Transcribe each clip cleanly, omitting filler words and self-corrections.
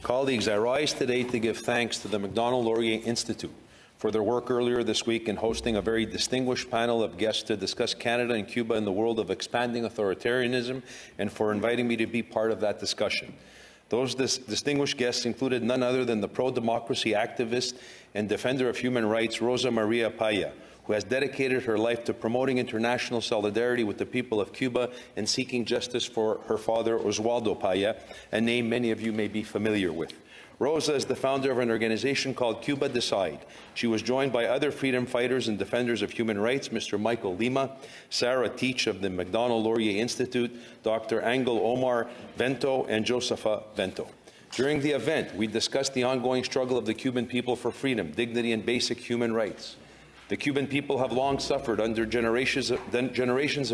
Colleagues, I rise today to give thanks to the Macdonald-Laurier Institute for their work earlier this week in hosting a very distinguished panel of guests to discuss Canada and Cuba in the world of expanding authoritarianism, and for inviting me to be part of that discussion. Those distinguished guests included none other than the pro-democracy activist and defender of human rights, Rosa Maria Payá, who has dedicated her life to promoting international solidarity with the people of Cuba and seeking justice for her father, Oswaldo Payá, a name many of you may be familiar with. Rosa is the founder of an organization called Cuba Decide. She was joined by other freedom fighters and defenders of human rights, Mr. Michael Lima, Sarah Teich of the Macdonald-Laurier Institute, Dr. Angel Omar Vento, and Josefa Vento. During the event, we discussed the ongoing struggle of the Cuban people for freedom, dignity, and basic human rights. The Cuban people have long suffered under generations of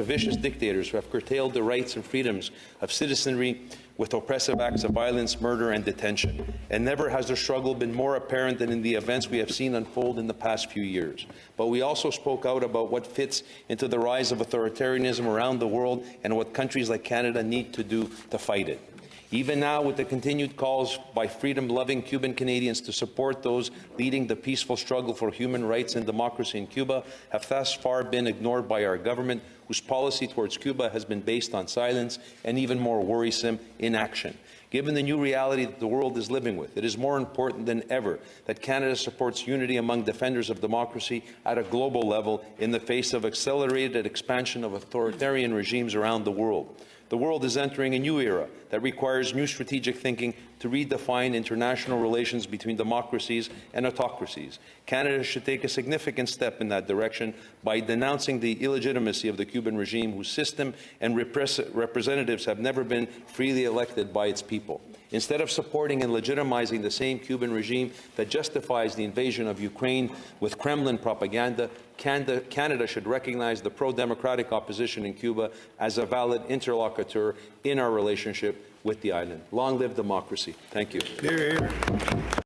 vicious dictators who have curtailed the rights and freedoms of citizenry with oppressive acts of violence, murder, and detention. And never has their struggle been more apparent than in the events we have seen unfold in the past few years. But we also spoke out about what fits into the rise of authoritarianism around the world and what countries like Canada need to do to fight it. Even now, with the continued calls by freedom-loving Cuban Canadians to support those leading the peaceful struggle for human rights and democracy in Cuba, have thus far been ignored by our government, whose policy towards Cuba has been based on silence and, even more worrisome, inaction. Given the new reality that the world is living with, it is more important than ever that Canada supports unity among defenders of democracy at a global level in the face of accelerated expansion of authoritarian regimes around the world. The world is entering a new era that requires new strategic thinking to redefine international relations between democracies and autocracies. Canada should take a significant step in that direction by denouncing the illegitimacy of the Cuban regime, whose system and representatives have never been freely elected by its people. Instead of supporting and legitimizing the same Cuban regime that justifies the invasion of Ukraine with Kremlin propaganda, Canada should recognize the pro-democratic opposition in Cuba as a valid interlocutor in our relationship with the island. Long live democracy. Thank you.